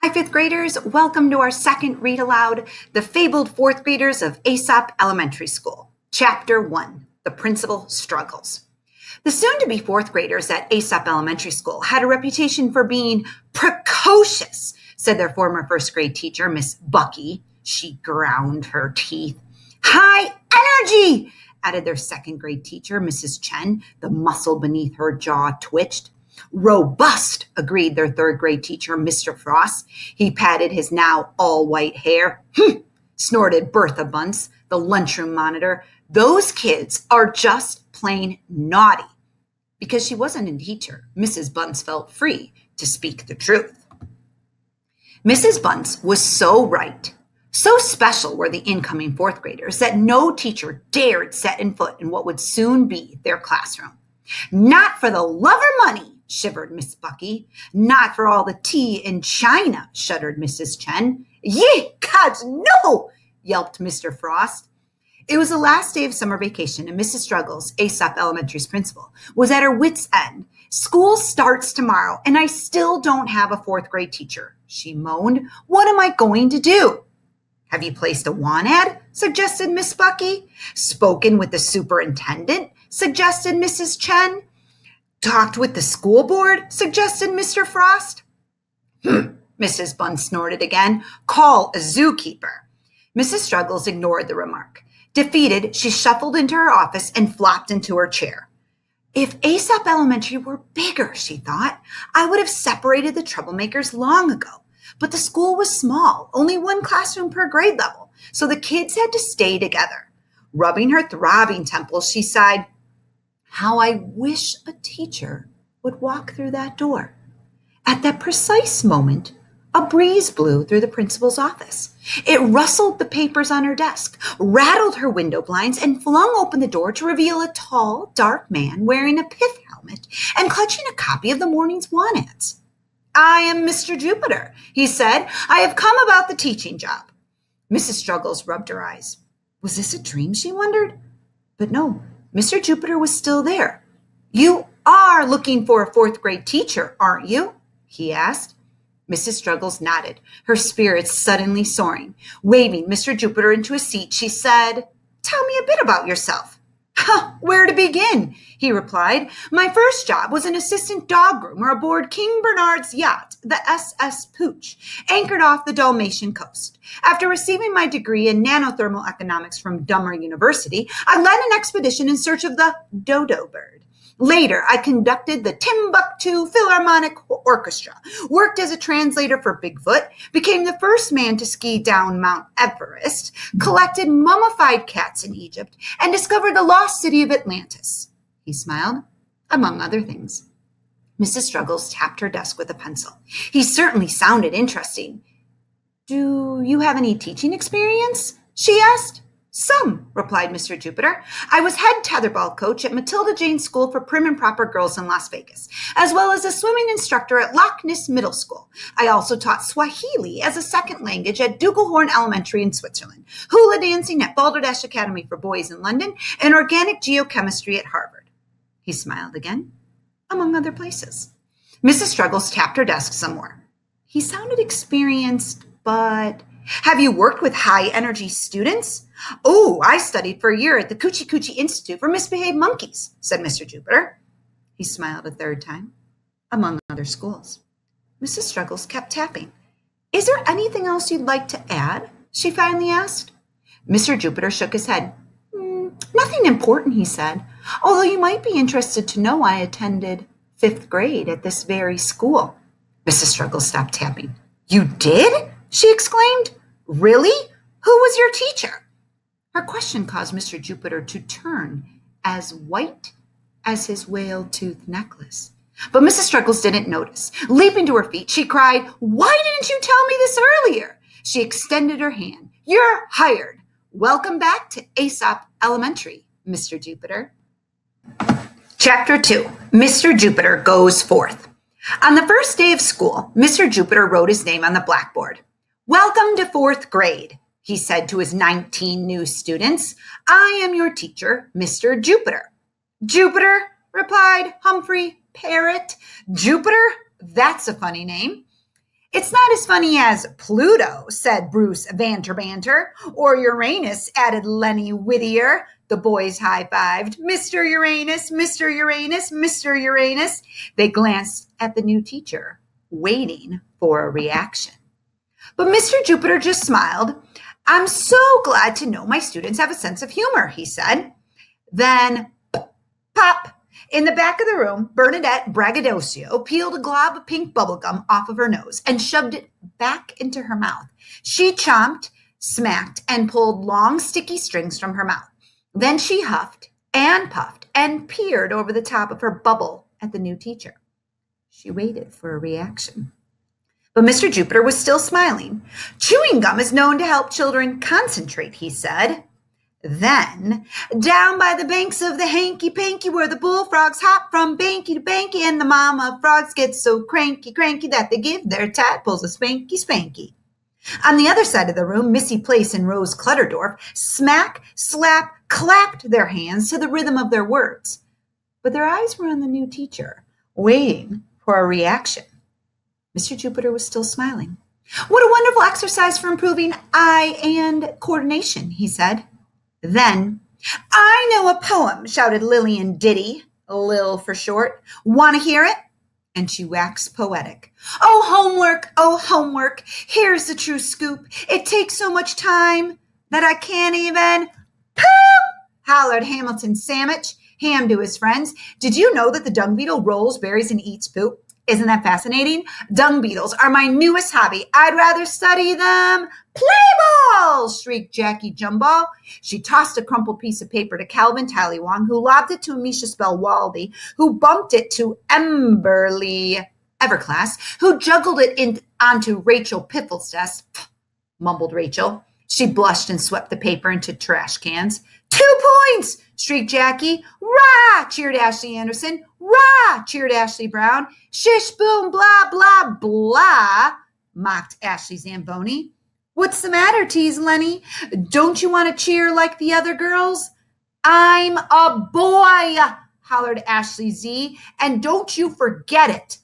Hi, fifth graders. Welcome to our second read aloud, The Fabled Fourth Graders of Aesop Elementary School. Chapter 1, The Principal Struggles. The soon-to-be fourth graders at Aesop Elementary School had a reputation for being precocious, said their former first grade teacher, Miss Bucky. She ground her teeth. High energy, added their second grade teacher, Mrs. Chen. The muscle beneath her jaw twitched. Robust, agreed their third grade teacher, Mr. Frost. He patted his now all-white hair. Snorted Bertha Bunce, the lunchroom monitor. Those kids are just plain naughty. Because she wasn't a teacher, Mrs. Bunce felt free to speak the truth. Mrs. Bunce was so right. So special were the incoming fourth graders that no teacher dared set in foot in what would soon be their classroom. Not for the love or money, shivered Miss Bucky. Not for all the tea in China, shuddered Mrs. Chen. Ye gods, no, yelped Mr. Frost. It was the last day of summer vacation, and Mrs. Struggles, Aesop Elementary's principal, was at her wit's end. School starts tomorrow, and I still don't have a fourth grade teacher, she moaned. What am I going to do? Have you placed a want ad? Suggested Miss Bucky. Spoken with the superintendent? Suggested Mrs. Chen. Talked with the school board? Suggested Mr. Frost. Mrs. Bunce snorted again. Call a zookeeper. Mrs. Struggles ignored the remark. Defeated, she shuffled into her office and flopped into her chair. If Aesop Elementary were bigger, she thought, I would have separated the troublemakers long ago. But the school was small, only one classroom per grade level, so the kids had to stay together. Rubbing her throbbing temples, she sighed, How I wish a teacher would walk through that door. At that precise moment, a breeze blew through the principal's office. It rustled the papers on her desk, rattled her window blinds, and flung open the door to reveal a tall, dark man wearing a pith helmet and clutching a copy of the morning's want ads. I am Mr. Jupiter, he said. I have come about the teaching job. Mrs. Struggles rubbed her eyes. Was this a dream, she wondered? But no, Mr. Jupiter was still there. You are looking for a fourth grade teacher, aren't you? He asked. Mrs. Struggles nodded, her spirits suddenly soaring. Waving Mr. Jupiter into a seat, she said, Tell me a bit about yourself. Where to begin? He replied. My first job was an assistant dog groomer aboard King Bernard's yacht, the SS Pooch, anchored off the Dalmatian coast. After receiving my degree in nanothermal economics from Dummer University, I led an expedition in search of the dodo bird. Later, I conducted the Timbuktu Philharmonic Orchestra, worked as a translator for Bigfoot, became the first man to ski down Mount Everest, collected mummified cats in Egypt, and discovered the lost city of Atlantis. He smiled, among other things. Mrs. Struggles tapped her desk with a pencil. He certainly sounded interesting. Do you have any teaching experience? She asked. Some, replied Mr. Jupiter. I was head tetherball coach at Matilda Jane School for Prim and Proper Girls in Las Vegas, as well as a swimming instructor at Loch Ness Middle School. I also taught Swahili as a second language at Dugelhorn Elementary in Switzerland, hula dancing at Balderdash Academy for Boys in London, and organic geochemistry at Harvard. He smiled again, among other places. Mrs. Struggles tapped her desk some more. He sounded experienced, but... Have you worked with high-energy students? Oh, I studied for a year at the Coochie Coochie Institute for Misbehaved Monkeys, said Mr. Jupiter. He smiled a third time, among other schools. Mrs. Struggles kept tapping. Is there anything else you'd like to add? She finally asked. Mr. Jupiter shook his head. Nothing important, he said, although you might be interested to know I attended 5th grade at this very school. Mrs. Struggles stopped tapping. You did? She exclaimed. Really? Who was your teacher? Her question caused Mr. Jupiter to turn as white as his whale-toothed necklace. But Mrs. Struggles didn't notice. Leaping to her feet, she cried, Why didn't you tell me this earlier? She extended her hand. You're hired. Welcome back to Aesop Elementary, Mr. Jupiter. Chapter 2, Mr. Jupiter Goes Forth. On the first day of school, Mr. Jupiter wrote his name on the blackboard. Welcome to 4th grade, he said to his 19 new students. I am your teacher, Mr. Jupiter. Jupiter, replied Humphrey Parrot. Jupiter? That's a funny name. It's not as funny as Pluto, said Bruce Vanterbanter, or Uranus, added Lenny Whittier. The boys high-fived. Mr. Uranus, Mr. Uranus, Mr. Uranus. They glanced at the new teacher, waiting for a reaction. But Mr. Jupiter just smiled. I'm so glad to know my students have a sense of humor, he said. Then, pop! In the back of the room, Bernadette Braggadocio peeled a glob of pink bubblegum off of her nose and shoved it back into her mouth. She chomped, smacked, and pulled long, sticky strings from her mouth. Then she huffed and puffed and peered over the top of her bubble at the new teacher. She waited for a reaction. But Mr. Jupiter was still smiling. Chewing gum is known to help children concentrate, he said. Then, down by the banks of the hanky-panky where the bullfrogs hop from banky to banky and the mama frogs get so cranky that they give their tadpoles a spanky. On the other side of the room, Missy Place and Rose Clutterdorf smack, slap, clapped their hands to the rhythm of their words. But their eyes were on the new teacher, waiting for a reaction. Mr. Jupiter was still smiling. What a wonderful exercise for improving eye-hand coordination, he said. Then, I know a poem, shouted Lillian Diddy, Lil for short. Want to hear it? And she waxed poetic. Oh, homework, here's the true scoop. It takes so much time that I can't even poop, hollered Hamilton Sandwich, Ham to his friends. Did you know that the dung beetle rolls berries and eats poop? Isn't that fascinating? Dung beetles are my newest hobby. I'd rather study them. Play ball, shrieked Jackie Jumball. She tossed a crumpled piece of paper to Calvin Tallywong, who lobbed it to Amisha Spellwaldy, who bumped it to Emberly Everclass, who juggled it onto Rachel Piffle's desk, mumbled Rachel. She blushed and swept the paper into trash cans. 2 points, shrieked Jackie. Rah, cheered Ashley Anderson. Rah, cheered Ashley Brown. Shish, boom, blah, blah, blah, mocked Ashley Zamboni. What's the matter, teased Lenny? Don't you want to cheer like the other girls? I'm a boy, hollered Ashley Z, and don't you forget it.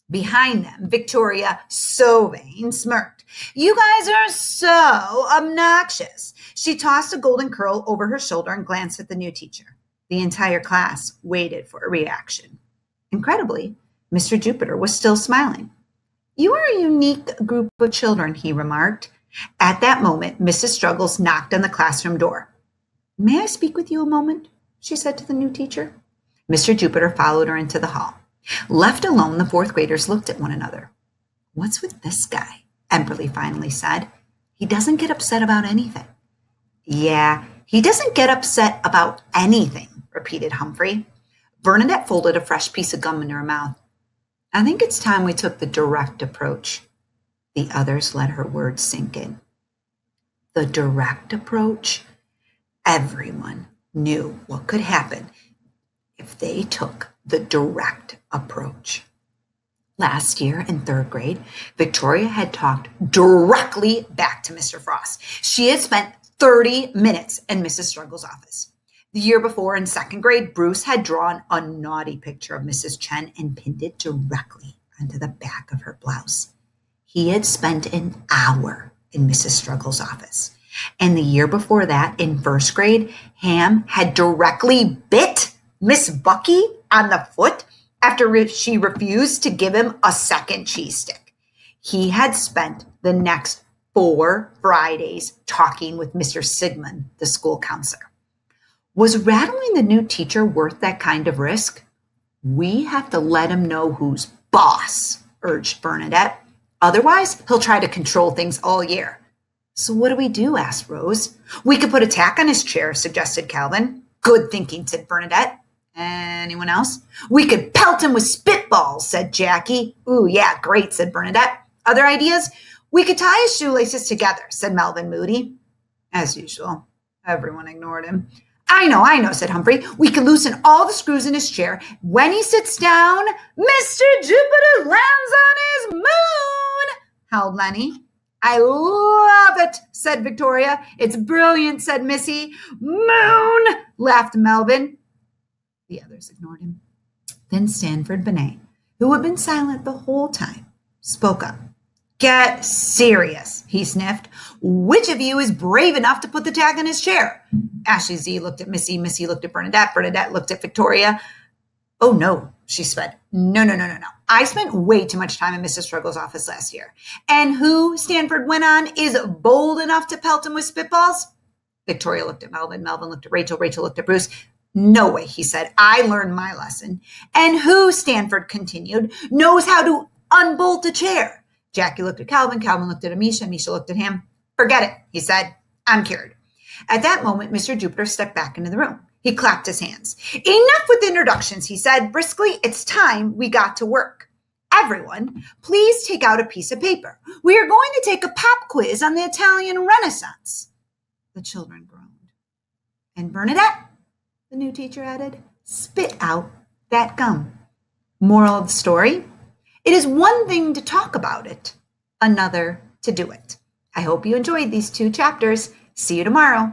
Behind them, Victoria Sovane smirked. You guys are so obnoxious. She tossed a golden curl over her shoulder and glanced at the new teacher. The entire class waited for a reaction. Incredibly, Mr. Jupiter was still smiling. You are a unique group of children, he remarked. At that moment, Mrs. Struggles knocked on the classroom door. May I speak with you a moment? She said to the new teacher. Mr. Jupiter followed her into the hall. Left alone, the fourth graders looked at one another. What's with this guy? Emberly finally said. He doesn't get upset about anything. Yeah, he doesn't get upset about anything, repeated Humphrey. Bernadette folded a fresh piece of gum in her mouth. I think it's time we took the direct approach. The others let her words sink in. The direct approach? Everyone knew what could happen if they took the direct approach. Last year in third grade, Victoria had talked directly back to Mr. Frost. She had spent 30 minutes in Mrs. Struggles' office. The year before in second grade, Bruce had drawn a naughty picture of Mrs. Chen and pinned it directly onto the back of her blouse. He had spent an hour in Mrs. Struggles' office. And the year before that, in first grade, Ham had directly bit Miss Bucky on the foot after she refused to give him a second cheese stick. He had spent the next 4 Fridays talking with Mr. Sigmund, the school counselor. Was rattling the new teacher worth that kind of risk? We have to let him know who's boss, urged Bernadette. Otherwise, he'll try to control things all year. So what do we do? Asked Rose. We could put a tack on his chair, suggested Calvin. Good thinking, said Bernadette. Anyone else? We could pelt him with spitballs, said Jackie. Ooh, yeah, great, said Bernadette. Other ideas? We could tie his shoelaces together, said Melvin Moody. As usual, everyone ignored him. I know, said Humphrey. We could loosen all the screws in his chair. When he sits down, Mr. Jupiter lands on his moon, howled Lenny. I love it, said Victoria. It's brilliant, said Missy. Moon, laughed Melvin. The others ignored him. Then Stanford Benet, who had been silent the whole time, spoke up. Get serious, he sniffed. Which of you is brave enough to put the tag on his chair? Ashley Z looked at Missy. Missy looked at Bernadette. Bernadette looked at Victoria. Oh, no, she said. No. I spent way too much time in Mrs. Struggles' office last year. And who, Stanford went on, is bold enough to pelt him with spitballs? Victoria looked at Melvin. Melvin looked at Rachel. Rachel looked at Bruce. No way, he said. I learned my lesson. And who, Stanford continued, knows how to unbolt a chair? Jackie looked at Calvin. Calvin looked at Amisha. Amisha looked at him. Forget it, he said. I'm cured. At that moment, Mr. Jupiter stepped back into the room. He clapped his hands. Enough with introductions, he said briskly. It's time we got to work. Everyone, please take out a piece of paper. We are going to take a pop quiz on the Italian Renaissance. The children groaned. And Bernadette, the new teacher added, spit out that gum. Moral of the story, it is one thing to talk about it, another to do it. I hope you enjoyed these 2 chapters. See you tomorrow.